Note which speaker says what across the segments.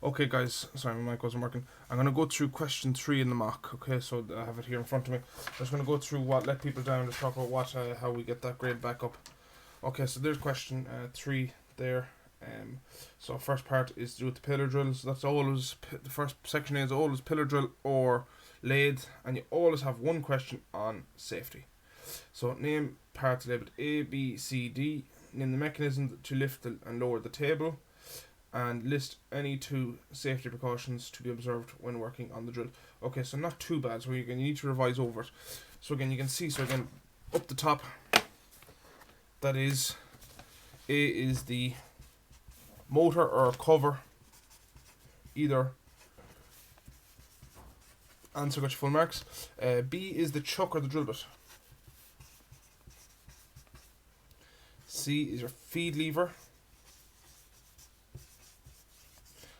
Speaker 1: Okay, guys, sorry, my mic wasn't working. I'm going to go through question 3 in the mock. Okay, so I have it here in front of me. I'm just going to go through what let people down, just talk about how we get that grade back up. Okay, so there's question 3 there. So first part is to do with the pillar drills. That's always the first section is always pillar drill or lathe, and you always have one question on safety. So name parts labeled A, B, C, D. Name the mechanism to lift and lower the table, and list any 2 safety precautions to be observed when working on the drill. Okay, so not too bad. So you need to revise over it. So again, you can see. So again, up the top, that is A is the motor or cover, either. Answer, got your full marks. B is the chuck or the drill bit. C is your feed lever,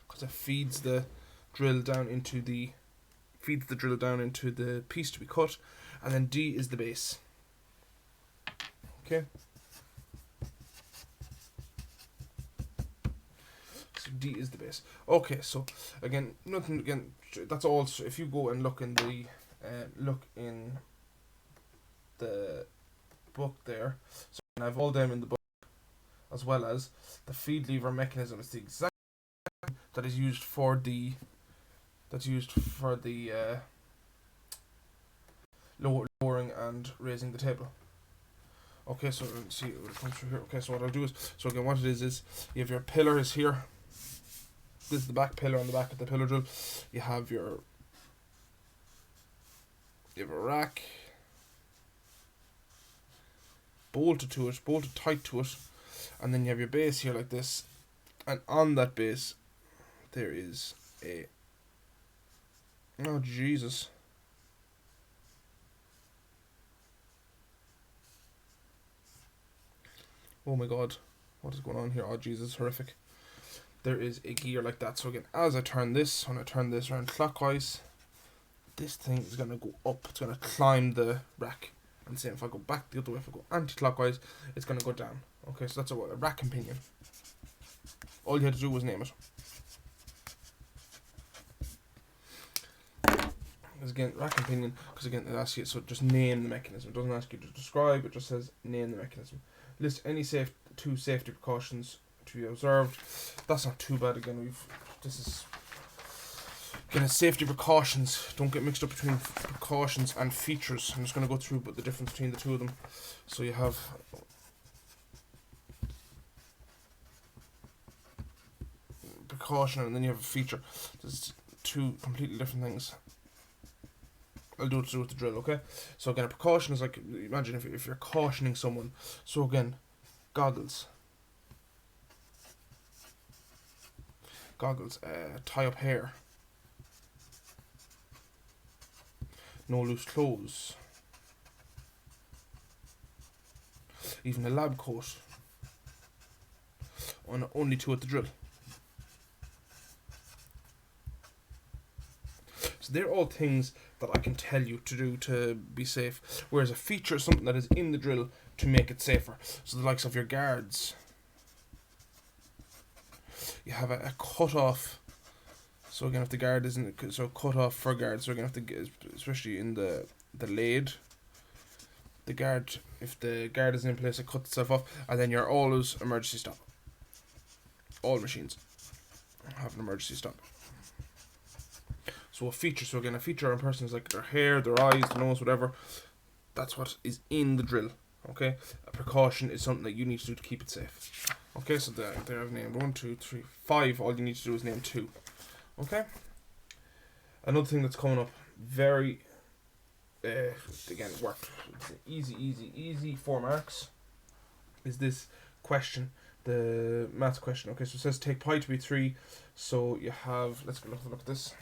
Speaker 1: because it feeds the drill down into the piece to be cut, and then D is the base. Okay. So D is the base. Okay, so again, nothing again. That's all. So if you go and look in the book there, so I have all them in the book, as well as the feed lever mechanism. It's the exact that is used for the lowering and raising the table. Okay, so let's see what comes through here. Okay, so what I'll do is, so again, what it is you have your pillars here. This is the back pillar on the back of the pillar drill. You have a rack bolted tight to it, and then you have your base here like this, and on that base there is a, oh Jesus, oh my god, what is going on here? Oh Jesus, horrific. There is a gear like that. So again, as I turn this, when I turn this around clockwise, this thing is going to go up. It's going to climb the rack. And same if I go back the other way, if I go anti-clockwise, it's going to go down. Okay, so that's a rack and pinion. All you had to do was name it. Because again, rack and pinion, because again, it asks you, so just name the mechanism. It doesn't ask you to describe, it just says name the mechanism. List any 2 safety precautions to be observed. That's not too bad. Again, this is again, safety precautions. Don't get mixed up between precautions and features. I'm just going to go through the difference between the 2 of them. So you have precaution, and then you have a feature. There's 2 completely different things. I'll do it to do with the drill. Okay, so again, a precaution is like, imagine if you're cautioning someone. So again, goggles, tie up hair, no loose clothes, even a lab coat, only 2 at the drill. So they're all things that I can tell you to do to be safe, whereas a feature is something that is in the drill to make it safer. So the likes of your guards, you have a cut off. So again, if the guard isn't, so cut off for guards. So again, especially in the lathe, if the guard isn't in place, it cuts itself off, and then you're always emergency stop. All machines have an emergency stop. So a feature, a feature on a person is like their hair, their eyes, their nose, whatever. That's what is in the drill. Okay, a precaution is something that you need to do to keep it safe. Okay, so there I've named 1, 2, 3, 5. All you need to do is name 2. Okay. Another thing that's coming up very, again, worked. It's easy 4 marks. Is this question, the maths question? Okay, so it says take pi to be 3. So you have, let's go look at this.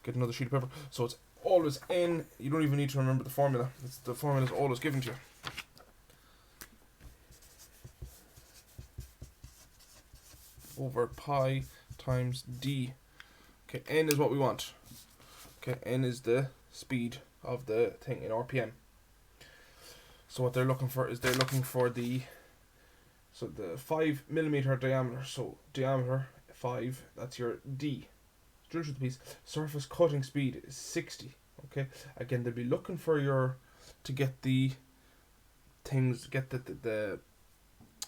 Speaker 1: Get another sheet of paper. So it's always n. You don't even need to remember the formula. The formula is always given to you. Over pi times d. Okay, n is what we want. Okay, n is the speed of the thing in RPM. So what they're looking for is the 5 millimeter diameter. So diameter 5. That's your D. Drill through the piece. Surface cutting speed is 60. Okay. Again, they'll be looking for your to get the things, get the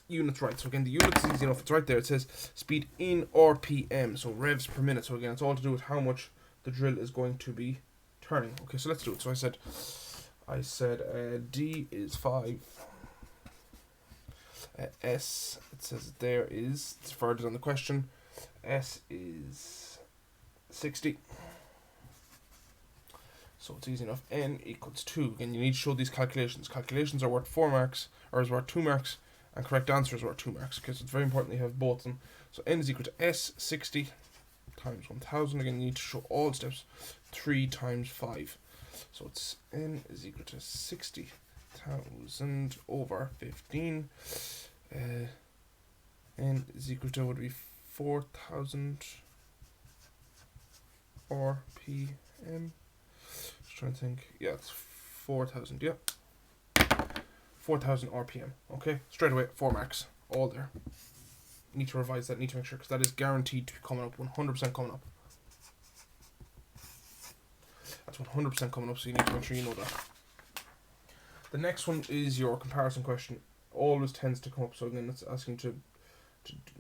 Speaker 1: units right. So again, the units is easy enough. It's right there. It says speed in RPM, so revs per minute. So again, it's all to do with how much the drill is going to be turning. Okay, so let's do it. So I said D is 5. S, it says there is, it's further on the question, S is 60. So it's easy enough. N equals 2. Again, you need to show these calculations. Calculations are worth 4 marks, or is worth 2 marks, and correct answer is worth 2 marks. Okay, so it's very important that you have both of them. So N is equal to S 60 times 1000. Again, you need to show all steps. 3 times 5. So it's N is equal to 60,000 over 15. N is equal to, would be 4,000 RPM. Just trying to think. Yeah, it's 4,000. Yeah, 4,000 RPM. Okay, straight away 4 marks, all there. Need to revise that. Need to make sure, because that is guaranteed to be coming up. 100% coming up. That's 100% coming up. So you need to make sure you know that. The next one is your comparison question. Always tends to come up. So again, it's asking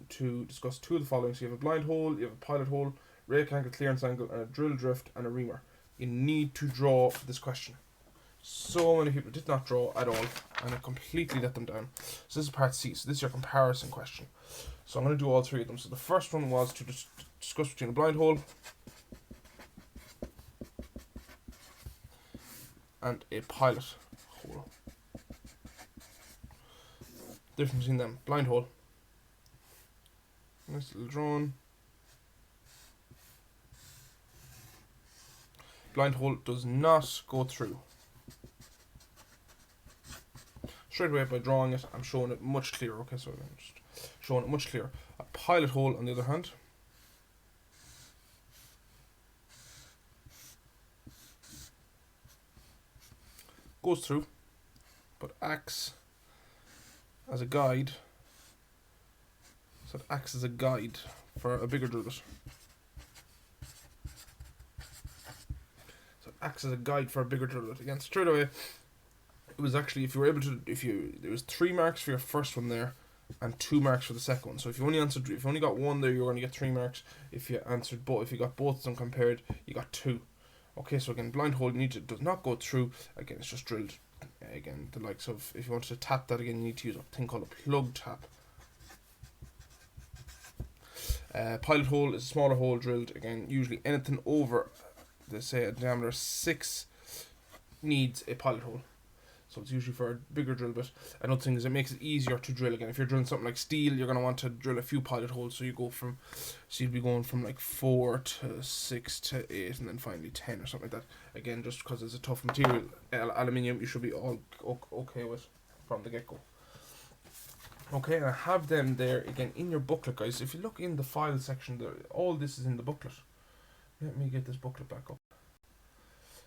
Speaker 1: to discuss 2 of the following. So you have a blind hole, you have a pilot hole, rake angle, clearance angle, and a drill drift and a reamer. You need to draw this question. So many people did not draw at all, and I completely let them down. So this is part C. So this is your comparison question. So I'm going to do all 3 of them. So the first one was to discuss between a blind hole and a pilot hole. Difference between them. Blind hole. Nice little drawing. Blind hole does not go through. Straight away by drawing it, I'm showing it much clearer. Okay, so I'm just showing it much clearer. A pilot hole, on the other hand, goes through, but acts as a guide. So it acts as a guide for a bigger drill bit. So it acts as a guide for a bigger drill bit. Again, straight away, it was actually, if you were able to, there was 3 marks for your first one there, and 2 marks for the second one. So if you only got 1 there, you're going to get 3 marks. If you got both of them compared, you got 2. Okay, so again, blind hole does not go through. Again, it's just drilled. Again, the likes of, if you wanted to tap that again, you need to use a thing called a plug tap. Pilot hole is a smaller hole drilled. Again, usually anything over, they say, a diameter 6 needs a pilot hole. So it's usually for a bigger drill bit. Another thing is it makes it easier to drill. Again, if you're drilling something like steel, you're going to want to drill a few pilot holes. So you'll be going from like 4 to 6 to 8 and then finally 10 or something like that. Again, just because it's a tough material, aluminium, you should be all okay with from the get-go. Okay, and I have them there again in your booklet, guys. If you look in the file section, there, all this is in the booklet. Let me get this booklet back up.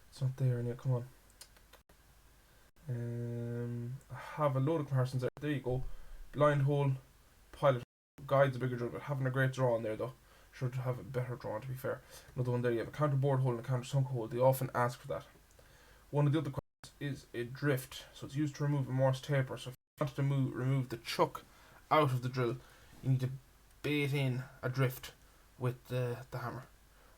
Speaker 1: It's not there, and yeah, come on. I have a load of comparisons there. There you go. Blind hole, pilot guides a bigger drill, but having a great draw in there though. Should have a better draw, to be fair. Another one there, you have a counterboard hole and a counter sunk hole. They often ask for that. One of the other questions is a drift. So it's used to remove a Morse taper. So if you want to remove the chuck out of the drill, you need to bait in a drift with the hammer.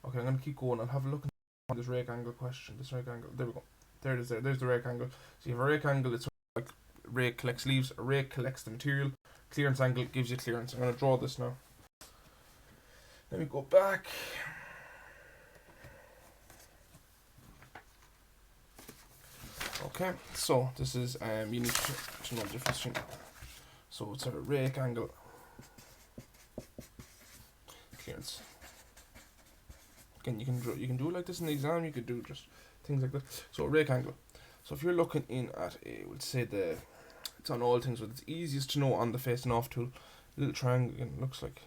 Speaker 1: Okay, I'm going to keep going. I'll have a look at this rake angle question. This rake angle. There we go. There it is there. There's the rake angle. So you have a rake angle, it's like rake collects leaves, a rake collects the material. Clearance angle gives you clearance. I'm going to draw this now. Let me go back. Okay, so this is, you need to know the difference between, so it's a rake angle, clearance. Again, you can do it like this in the exam, you could do just things like that. So a rake angle. So if you're looking in at we'll say it's on all things, but it's easiest to know on the facing off tool. Little triangle again, looks like.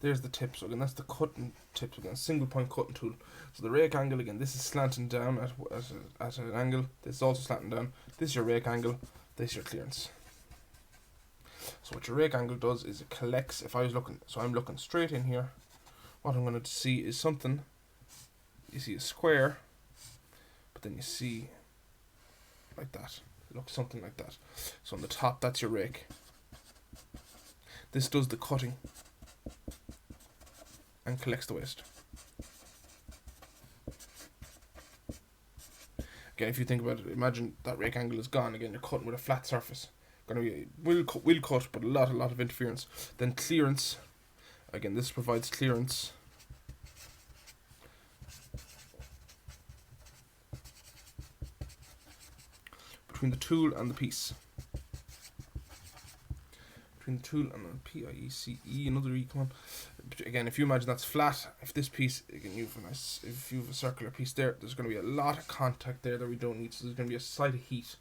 Speaker 1: there's the tip. So again, that's the cutting tip. So again, single point cutting tool. So the rake angle, again, this is slanting down at an angle. This is also slanting down. This is your rake angle. This is your clearance. So what your rake angle does is it collects. If I was looking, so I'm looking straight in here. What I'm going to see is something. You see a square, but then you see like that. It looks something like that. So on the top, that's your rake. This does the cutting and collects the waste. Again, if you think about it, imagine that rake angle is gone. Again, you're cutting with a flat surface. Gonna be will cut, but a lot of interference. Then clearance. Again, this provides clearance. Between the tool and the piece. Between the tool and the P-I-E-C-E, another E, come on. Again, if you imagine that's flat, if this piece, again, if you have a circular piece there, there's going to be a lot of contact there that we don't need, so there's going to be a slight of heat.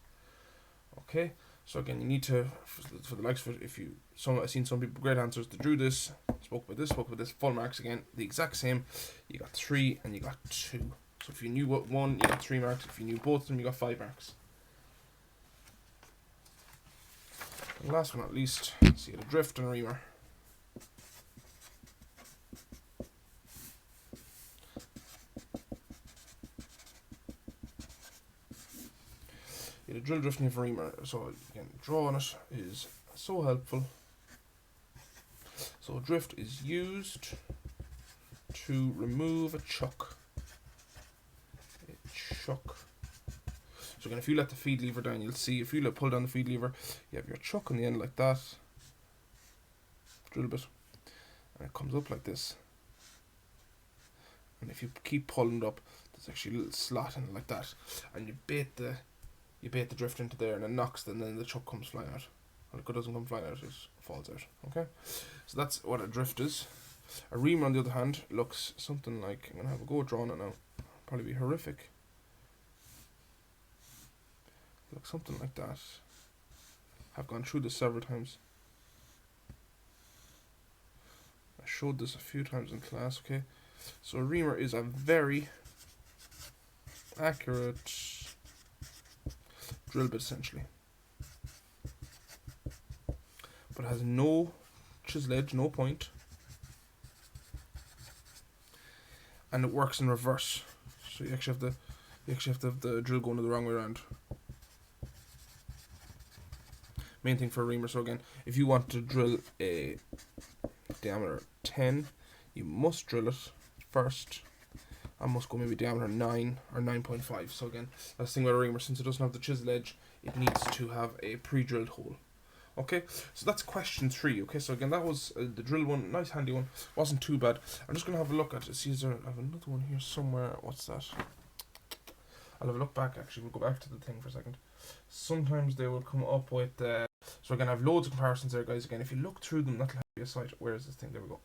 Speaker 1: Okay, so again, you need to, for the likes of it, I've seen some people, great answers, they drew this, spoke about this, full marks again, the exact same. You got 3 and you got 2. So if you knew what one, you got 3 marks. If you knew both of them, you got 5 marks. And last but not least, see the drift and reamer. The drill drifting for reamer. So again, drawing it is so helpful. So drift is used to remove a chuck. So again, if you let the feed lever down, you'll see if you pull down the feed lever, you have your chuck on the end like that. Drill bit, and it comes up like this. And if you keep pulling it up, there's actually a little slot in it like that, and you bait the drift into there, and it knocks, and then the chuck comes flying out. When it doesn't come flying out, it falls out. Okay, so that's what a drift is. A reamer, on the other hand, looks something like, I'm gonna have a go at drawing it now. Probably be horrific. Looks something like that. I've gone through this several times. I showed this a few times in class. Okay, so a reamer is a very accurate drill bit essentially, but it has no chisel edge, no point, and it works in reverse. So you actually have the drill going the wrong way around. Main thing for a reamer. So again, if you want to drill a diameter 10, you must drill it first. I must go maybe diameter 9 or 9.5. So again, that's the thing about a reamer, since it doesn't have the chisel edge, it needs to have a pre-drilled hole. Okay, so that's question 3. Okay, so again, that was the drill one, nice handy one, wasn't too bad. I'm just going to have a look at it, see, I have another one here somewhere. What's that? I'll have a look back, actually. We'll go back to the thing for a second. Sometimes they will come up with so again, I have loads of comparisons there, guys. Again, if you look through them, that'll help you a site. Where is this thing? There we go.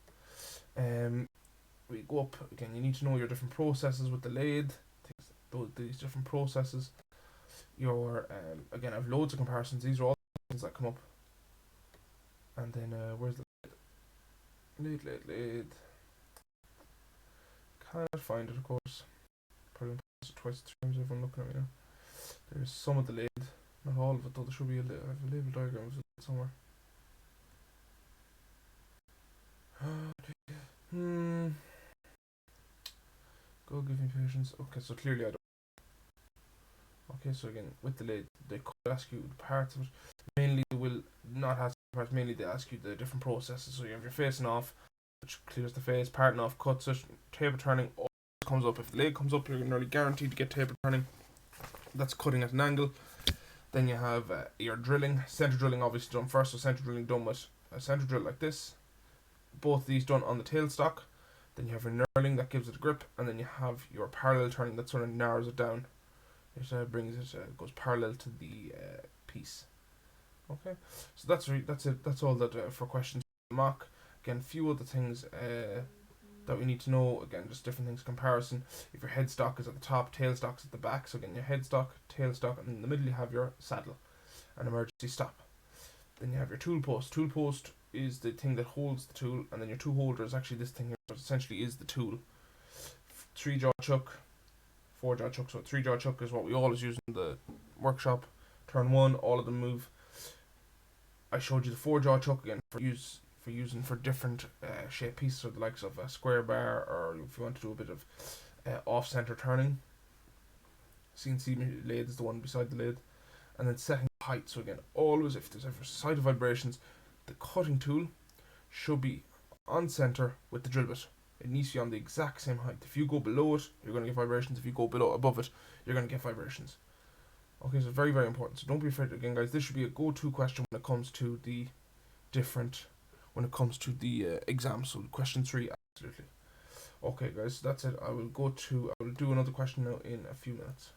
Speaker 1: We go up again. You need to know your different processes with the lathe. These different processes. Your again, I have loads of comparisons. These are all things that come up. And then where's the lathe? Can't find it, of course. Probably twice, 3 times. Everyone looking at me now. There's some of the lathe. Not all of it though, there should be a label diagram somewhere. Go give me patience. Okay, so clearly I don't. Okay, so again, with the lathe, they could ask you the parts of it. Mainly they will not ask you parts, mainly they ask you the different processes. So you have your facing off, which clears the face, parting off, cuts it, taper turning, all comes up. If the lathe comes up, you're nearly guaranteed to get taper turning. That's cutting at an angle. Then you have your drilling, center drilling obviously done first, so center drilling done with a center drill like this. Both of these done on the tailstock. Then you have your knurling that gives it a grip, and then you have your parallel turning that sort of narrows it down. It brings it, goes parallel to the piece. Okay, so that's it. That's all that for questions. Mock. Again, few other things that we need to know. Again, just different things. Comparison. If your headstock is at the top, tailstock's at the back. So again, your headstock, tailstock, and in the middle you have your saddle and emergency stop. Then you have your tool post. Tool post is the thing that holds the tool, and then your two holders actually this thing here, but essentially is the tool. 3-jaw chuck, 4-jaw chuck. So 3-jaw chuck is what we always use in the workshop. Turn 1, all of them move. I showed you the 4-jaw chuck again for using for different shape pieces, or the likes of a square bar, or if you want to do a bit of off-center turning. CNC lathe is the one beside the lathe. And then setting height. So again, always if there's ever side vibrations, the cutting tool should be on center with the drill bit. It needs to be on the exact same height. If you go below it, you're going to get vibrations. If you go above it, you're going to get vibrations. Okay, so very, very important. So don't be afraid. Again, guys, this should be a go-to question when it comes to the exam. So question 3, absolutely. Okay, guys, that's it. I will do another question now in a few minutes.